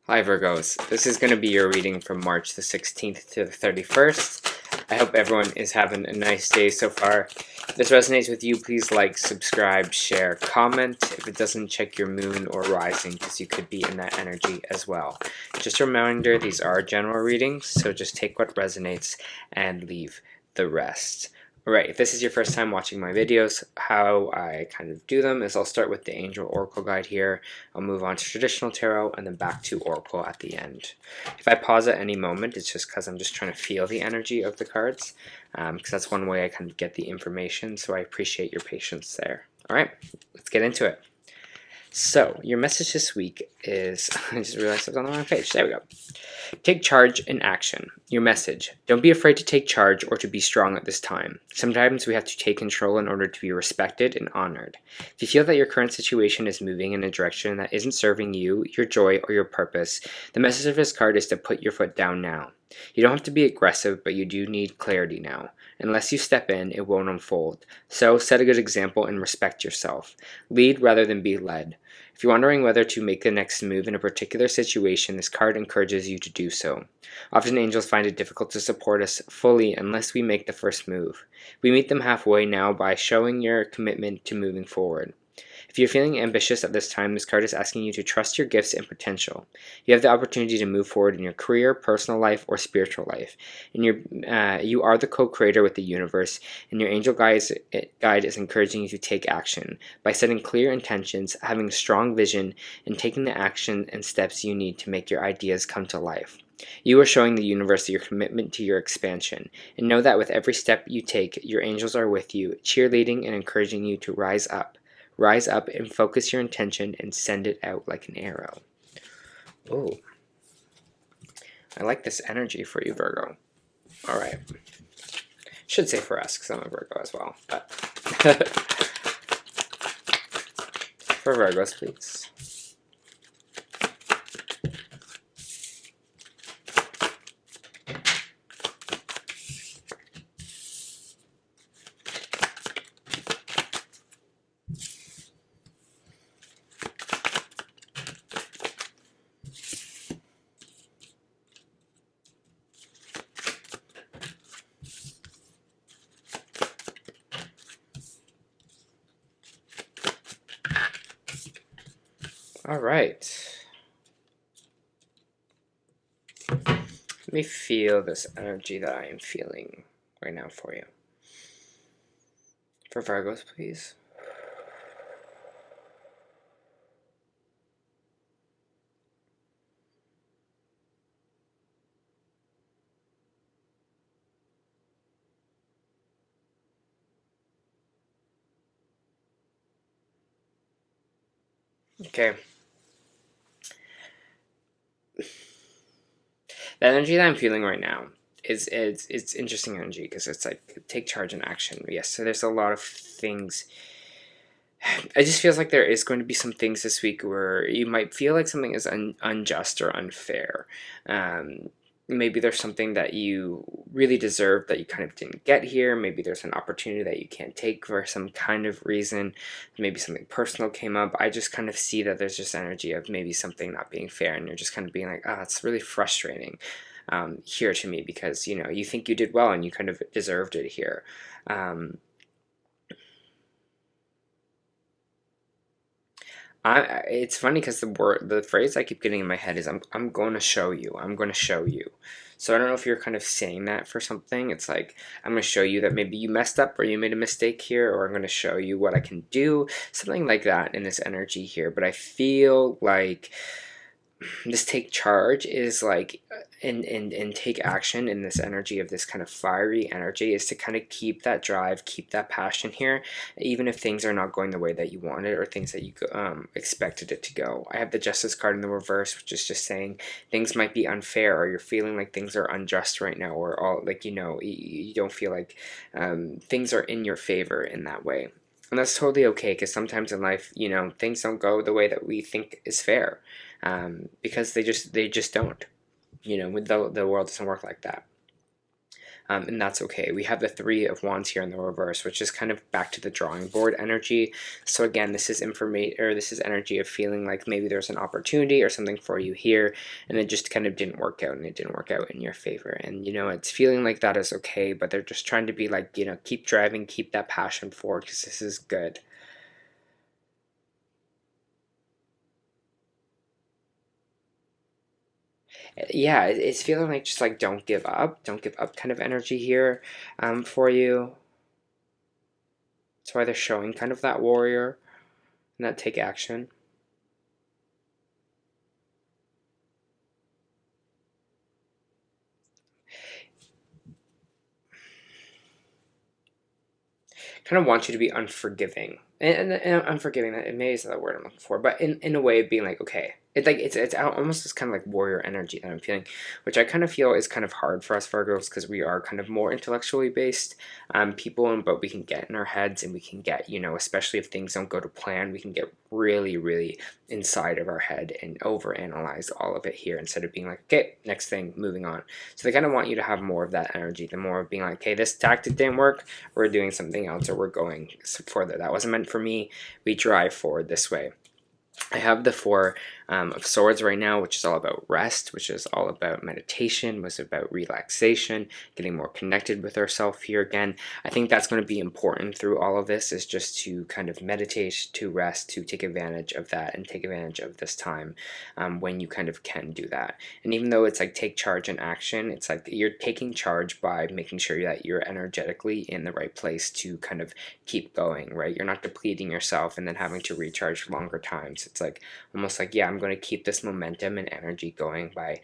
Hi Virgos, this is going to be your reading from March the 16th to the 31st. I hope everyone is having a nice day so far. If this resonates with you, please like, subscribe, share, comment. If it doesn't, check your moon or rising because you could be in that energy as well. Just a reminder, these are general readings, so just take what resonates and leave the rest. Alright, if this is your first time watching my videos, how I kind of do them is I'll start with the Angel Oracle Guide here, I'll move on to Traditional Tarot, and then back to Oracle at the end. If I pause at any moment, it's just because I'm just trying to feel the energy of the cards, because that's one way I kind of get the information, so I appreciate your patience there. Alright, let's get into it. So, your message this week is, I just realized I was on the wrong page, there we go. Take charge and action. Your message. Don't be afraid to take charge or to be strong at this time. Sometimes we have to take control in order to be respected and honored. If you feel that your current situation is moving in a direction that isn't serving you, your joy, or your purpose, the message of this card is to put your foot down now. You don't have to be aggressive, but you do need clarity now. Unless you step in, it won't unfold. So, set a good example and respect yourself. Lead rather than be led. If you're wondering whether to make the next move in a particular situation, this card encourages you to do so. Often angels find it difficult to support us fully unless we make the first move. We meet them halfway now by showing your commitment to moving forward. If you're feeling ambitious at this time, this card is asking you to trust your gifts and potential. You have the opportunity to move forward in your career, personal life, or spiritual life. And you are the co-creator with the universe, and your angel guide is encouraging you to take action by setting clear intentions, having a strong vision, and taking the action and steps you need to make your ideas come to life. You are showing the universe your commitment to your expansion, and know that with every step you take, your angels are with you, cheerleading and encouraging you to rise up. Rise up and focus your intention and send it out like an arrow. Oh, I like this energy for you, Virgo. All right. Should say for us because I'm a Virgo as well. But for Virgos, please. All right. Let me feel this energy that I am feeling right now for you. For Virgos, please. Okay. The energy that I'm feeling right now is it's interesting energy because it's like take charge and action. Yes, so there's a lot of things. It just feels like there is going to be some things this week where you might feel like something is unjust or unfair. Maybe there's something that you really deserve that you kind of didn't get here. Maybe there's an opportunity that you can't take for some kind of reason. Maybe something personal came up. I just kind of see that there's just energy of maybe something not being fair, and you're just kind of being like, it's really frustrating here to me because, you think you did well and you kind of deserved it here. It's funny because the phrase I keep getting in my head is I'm going to show you. I'm going to show you. So I don't know if you're kind of saying that for something. It's like I'm going to show you that maybe you messed up or you made a mistake here, or I'm going to show you what I can do. Something like that in this energy here. But I feel like this take charge is like and take action in this energy of this kind of fiery energy is to kind of keep that drive, keep that passion here, even if things are not going the way that you wanted or things that you expected it to go. I have the Justice card in the reverse, which is just saying things might be unfair, or you're feeling like things are unjust right now, or all like you don't feel like things are in your favor in that way. And that's totally okay, because sometimes in life, things don't go the way that we think is fair, because they just don't. The world doesn't work like that. and that's okay. We have the Three of Wands here in the reverse, which is kind of back to the drawing board energy. So again, this is this is energy of feeling like maybe there's an opportunity or something for you here, and it just kind of didn't work out, and it didn't work out in your favor. And you know, it's feeling like that is okay, but they're just trying to be like, you know, keep driving, keep that passion forward, because this is good. Yeah, it's feeling like just like don't give up kind of energy here for you. That's why they're showing kind of that warrior and that take action. Kind of want you to be unforgiving. And unforgiving, that maybe is the word I'm looking for, but in a way of being like, okay, it's almost this kind of like warrior energy that I'm feeling, which I kind of feel is kind of hard for us Virgos, because we are kind of more intellectually based people, but we can get in our heads, and we can get, you know, especially if things don't go to plan, we can get really inside of our head and overanalyze all of it here, instead of being like, okay, next thing, moving on. So they kind of want you to have more of that energy, the more of being like, okay, this tactic didn't work, we're doing something else, or we're going further. That wasn't meant for me. We drive forward this way. I have the Four of Swords right now, which is all about rest, which is all about meditation, was about relaxation, getting more connected with ourselves here again. I think that's going to be important through all of this, is just to kind of meditate, to rest, to take advantage of that, and take advantage of this time when you kind of can do that. And even though it's like take charge and action, it's like you're taking charge by making sure that you're energetically in the right place to kind of keep going, right? You're not depleting yourself and then having to recharge longer times. It's like almost like, yeah, I'm going to keep this momentum and energy going by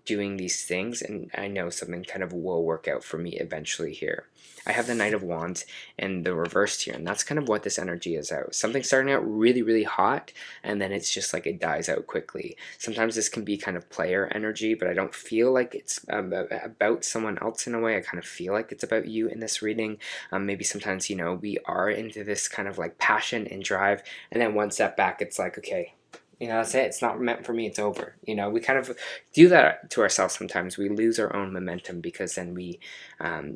doing these things, and I know something kind of will work out for me eventually here. I have the Knight of Wands and the reversed here, and that's kind of what this energy is out. Something starting out really hot, and then it's just like it dies out quickly. Sometimes this can be kind of player energy, but I don't feel like it's about someone else in a way. I kind of feel like it's about you in this reading. Maybe sometimes, you know, we are into this kind of like passion and drive, and then one step back, it's like, okay, you know, that's it. It's not meant for me. It's over. You know, we kind of do that to ourselves sometimes. We lose our own momentum, because then we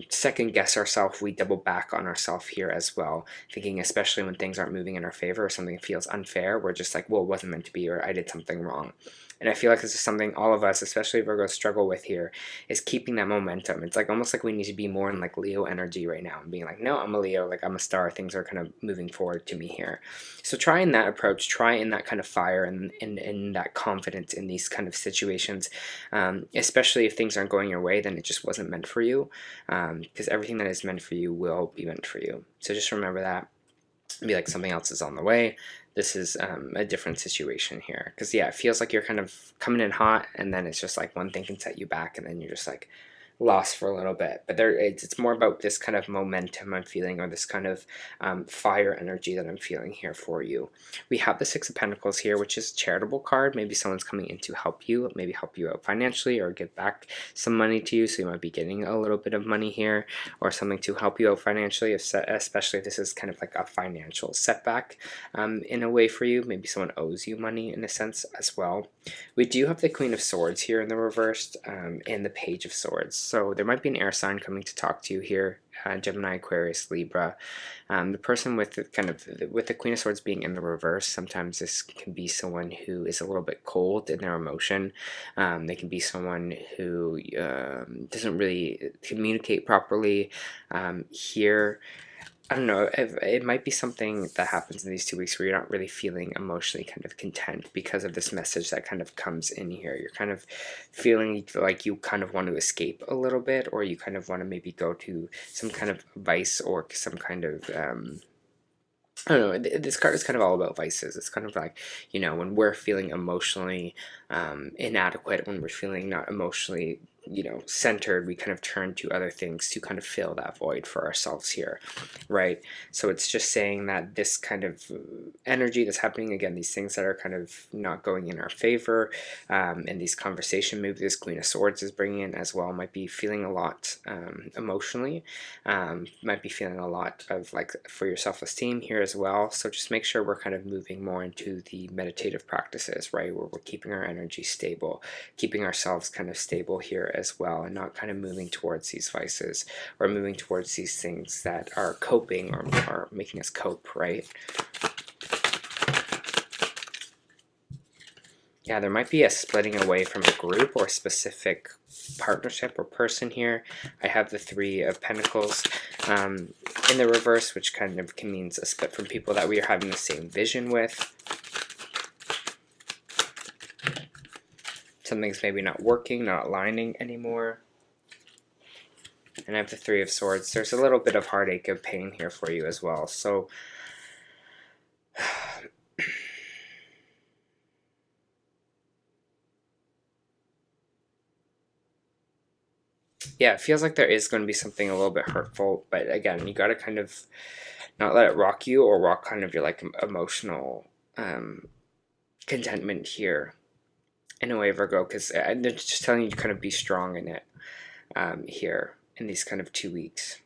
second guess ourselves. We double back on ourselves here as well, thinking, especially when things aren't moving in our favor or something feels unfair, we're just like, well, it wasn't meant to be, or I did something wrong. And I feel like this is something all of us, especially Virgos, struggle with here, is keeping that momentum. It's like almost like we need to be more in like Leo energy right now, and being like, no, I'm a Leo, like I'm a star, things are kind of moving forward to me here. So try in that approach, try in that kind of fire, and that confidence in these kind of situations, especially if things aren't going your way, then it just wasn't meant for you, because everything that is meant for you will be meant for you. So just remember that. Be like, something else is on the way. This is a different situation here, because yeah, it feels like you're kind of coming in hot, and then it's just like one thing can set you back, and then you're just like lost for a little bit. But it's more about this kind of momentum I'm feeling, or this kind of fire energy that I'm feeling here for you. We have the Six of Pentacles here, which is a charitable card. Maybe someone's coming in to help you, maybe help you out financially, or give back some money to you, so you might be getting a little bit of money here, or something to help you out financially, especially if this is kind of like a financial setback in a way for you. Maybe someone owes you money in a sense as well. We do have the Queen of Swords here in the reversed, and the Page of Swords. So there might be an air sign coming to talk to you here, Gemini, Aquarius, Libra. The person with the Queen of Swords being in the reverse, sometimes this can be someone who is a little bit cold in their emotion. They can be someone who doesn't really communicate properly here. I don't know, it might be something that happens in these 2 weeks where you're not really feeling emotionally kind of content because of this message that kind of comes in here. You're kind of feeling like you kind of want to escape a little bit, or you kind of want to maybe go to some kind of vice, or some kind of I don't know, this card is kind of all about vices. It's kind of like, you know, when we're feeling emotionally inadequate, when we're feeling not emotionally, you know, centered, we kind of turn to other things to kind of fill that void for ourselves here, right? So it's just saying that this kind of energy that's happening, again, these things that are kind of not going in our favor, and these conversation, maybe this Queen of Swords is bringing in as well, might be feeling a lot emotionally, might be feeling a lot of like for your self-esteem here as well. So just make sure we're kind of moving more into the meditative practices, right, where we're keeping our energy stable, keeping ourselves kind of stable here here as well, and not kind of moving towards these vices or moving towards these things that are coping or making us cope, right? Yeah, there might be a splitting away from a group or a specific partnership or person here. I have the Three of Pentacles in the reverse, which kind of means a split from people that we are having the same vision with. Something's maybe not working, not aligning anymore. And I have the Three of Swords. There's a little bit of heartache of pain here for you as well. So yeah, it feels like there is going to be something a little bit hurtful, but again, you got to kind of not let it rock you or rock kind of your like emotional contentment here in a way, Virgo, because they're just telling you to kind of be strong in it here in these kind of 2 weeks.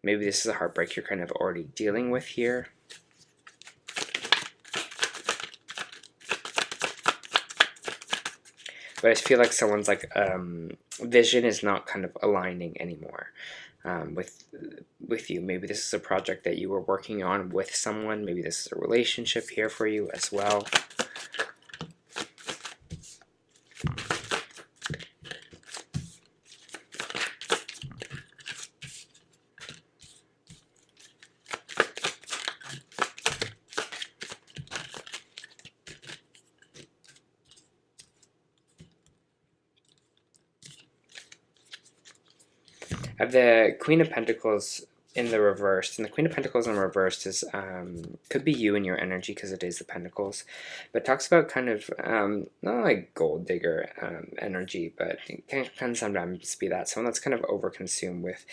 Maybe this is a heartbreak you're kind of already dealing with here. But I feel like someone's like vision is not kind of aligning anymore with you. Maybe this is a project that you were working on with someone. Maybe this is a relationship here for you as well. I have the Queen of Pentacles in the reverse, and the Queen of Pentacles in reverse is could be you and your energy because it is the Pentacles, but talks about kind of not like gold digger energy, but it can sometimes be that someone that's kind of overconsumed with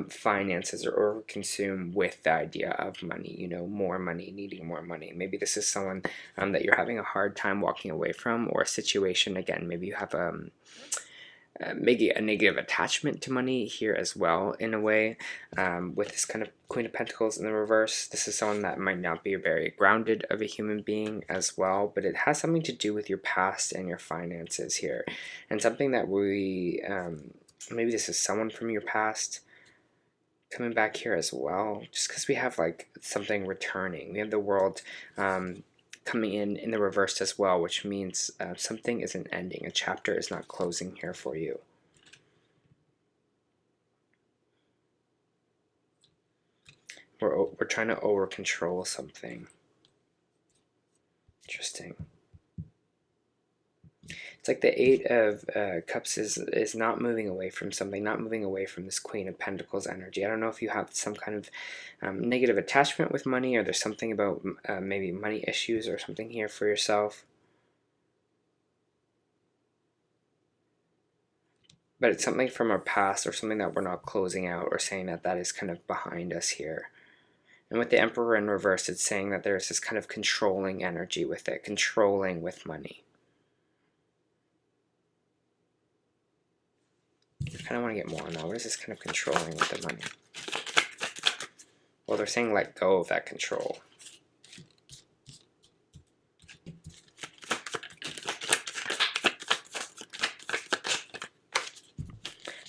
finances or overconsumed with the idea of money. You know, more money, needing more money. Maybe this is someone that you're having a hard time walking away from, or a situation. Again, maybe you have maybe a negative attachment to money here as well, in a way, with this kind of Queen of Pentacles in the reverse. This is someone that might not be very grounded of a human being as well, but it has something to do with your past and your finances here, and something that we maybe this is someone from your past coming back here as well, just because we have like something returning. We have the World coming in the reverse as well, which means something isn't ending. A chapter is not closing here for you. We're trying to over control something. Interesting. It's like the Eight of Cups is not moving away from something, not moving away from this Queen of Pentacles energy. I don't know if you have some kind of negative attachment with money, or there's something about maybe money issues or something here for yourself. But it's something from our past, or something that we're not closing out, or saying that that is kind of behind us here. And with the Emperor in reverse, it's saying that there's this kind of controlling energy with it, controlling with money. I kind of want to get more on that. What is this kind of controlling with the money? Well, they're saying let go of that control.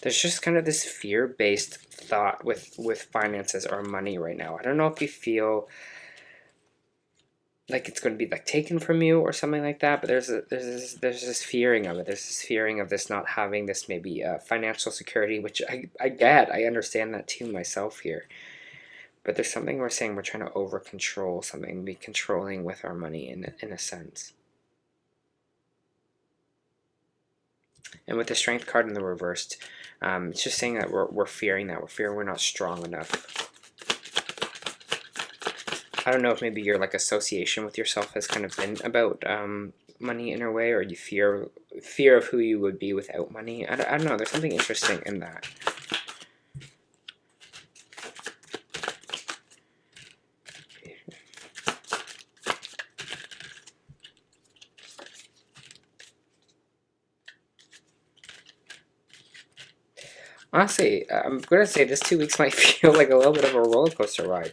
There's just kind of this fear-based thought with finances or money right now. I don't know if you feel like it's going to be like taken from you or something like that, but there's this fearing of it. There's this fearing of this not having this maybe financial security, which I get. I understand that too myself here. But there's something we're saying we're trying to over control something, be controlling with our money in a sense. And with the Strength card in the reversed, it's just saying that we're fearing that. We're fearing we're not strong enough. I don't know if maybe your like association with yourself has kind of been about money in a way, or you fear of who you would be without money. I don't know. There's something interesting in that. Honestly, I'm going to say this 2 weeks might feel like a little bit of a roller coaster ride,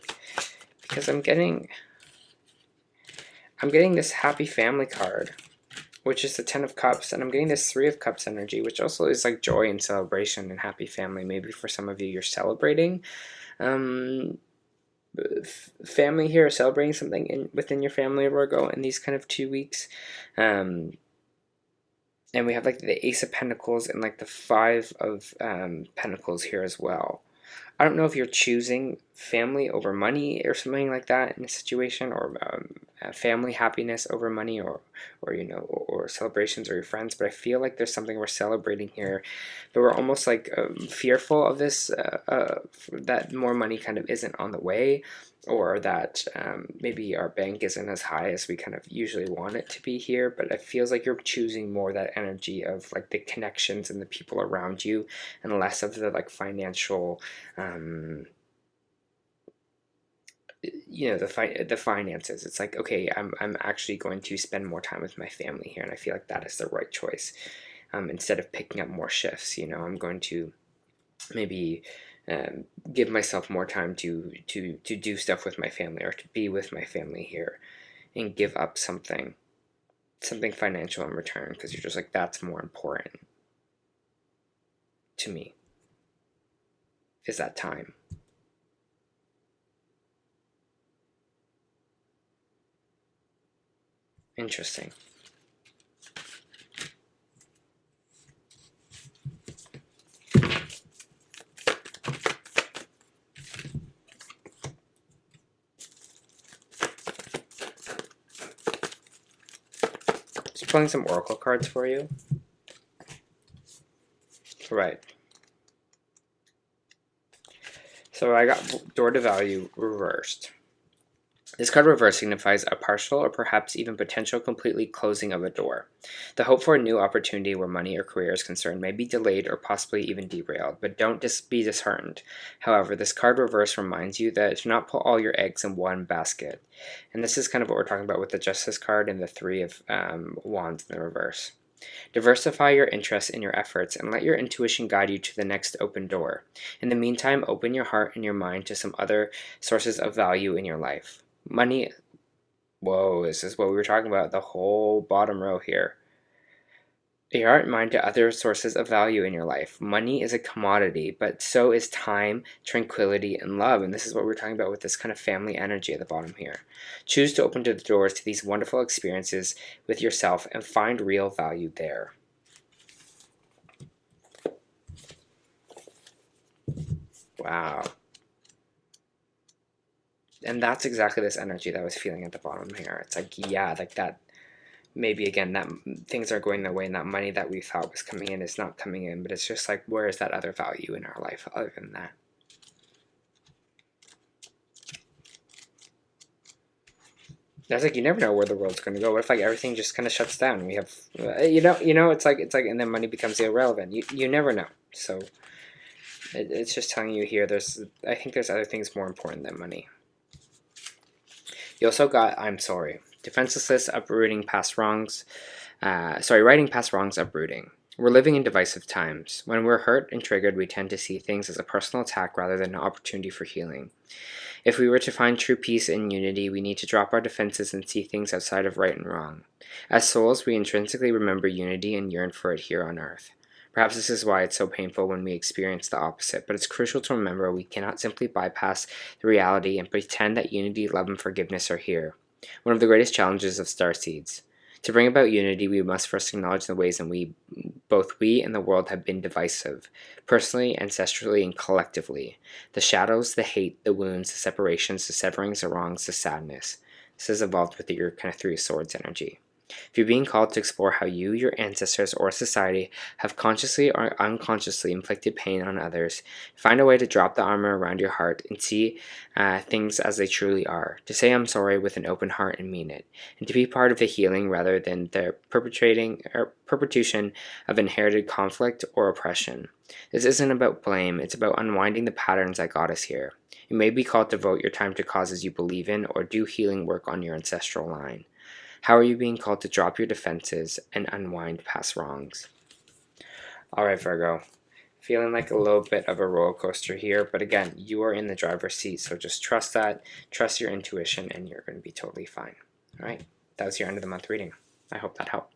because I'm getting this happy family card, which is the Ten of Cups, and I'm getting this Three of Cups energy, which also is like joy and celebration and happy family. Maybe for some of you, you're celebrating family here, celebrating something within your family, Virgo, in these kind of 2 weeks. And we have like the Ace of Pentacles and like the Five of Pentacles here as well. I don't know if you're choosing family over money or something like that in a situation, or family happiness over money, or or celebrations or your friends. But I feel like there's something we're celebrating here, but we're almost like fearful of this, that more money kind of isn't on the way, or that maybe our bank isn't as high as we kind of usually want it to be here. But it feels like you're choosing more that energy of like the connections and the people around you, and less of the like financial, the finances. It's like, okay, I'm actually going to spend more time with my family here, and I feel like that is the right choice. Instead of picking up more shifts, I'm going to maybe give myself more time to do stuff with my family, or to be with my family here, and give up something financial in return, because you're just like, that's more important to me, is that time. Interesting. Just pulling some oracle cards for you. Right. So I got Door to Value reversed. This card reverse signifies a partial or perhaps even potential completely closing of a door. The hope for a new opportunity where money or career is concerned may be delayed or possibly even derailed, but don't be disheartened. However, this card reverse reminds you that to not put all your eggs in one basket. And this is kind of what we're talking about with the Justice card and the Three of Wands in the reverse. Diversify your interests and your efforts, and let your intuition guide you to the next open door. In the meantime, open your heart and your mind to some other sources of value in your life. Money, whoa, this is what we were talking about, the whole bottom row here. Your heart and mind to other sources of value in your life. Money is a commodity, but so is time, tranquility, and love. And this is what we're talking about with this kind of family energy at the bottom here. Choose to open the doors to these wonderful experiences with yourself and find real value there. Wow. And that's exactly this energy that I was feeling at the bottom here. It's like, yeah, like that, maybe again, that things are going their way, and that money that we thought was coming in is not coming in, but it's just like, where is that other value in our life other than that? That's like, you never know where the world's going to go. What if like everything just kind of shuts down? We have, it's like, and then money becomes irrelevant. You never know. So it's just telling you here, I think there's other things more important than money. You also got I'm sorry. Defenseless, uprooting past wrongs. Writing past wrongs, uprooting. We're living in divisive times. When we're hurt and triggered, we tend to see things as a personal attack rather than an opportunity for healing. If we were to find true peace and unity, we need to drop our defenses and see things outside of right and wrong. As souls, we intrinsically remember unity and yearn for it here on earth. Perhaps this is why it's so painful when we experience the opposite, but it's crucial to remember we cannot simply bypass the reality and pretend that unity, love, and forgiveness are here. One of the greatest challenges of Starseeds. To bring about unity, we must first acknowledge the ways in both we and the world have been divisive, personally, ancestrally, and collectively. The shadows, the hate, the wounds, the separations, the severings, the wrongs, the sadness. This has evolved with your kind of Three of Swords energy. If you're being called to explore how you, your ancestors, or society have consciously or unconsciously inflicted pain on others, find a way to drop the armor around your heart and see things as they truly are. To say I'm sorry with an open heart and mean it. And to be part of the healing rather than the perpetuation of inherited conflict or oppression. This isn't about blame, it's about unwinding the patterns that got us here. You may be called to devote your time to causes you believe in or do healing work on your ancestral line. How are you being called to drop your defenses and unwind past wrongs? Alright, Virgo. Feeling like a little bit of a roller coaster here, but again, you are in the driver's seat, so just trust that, trust your intuition, and you're going to be totally fine. Alright, that was your end of the month reading. I hope that helped.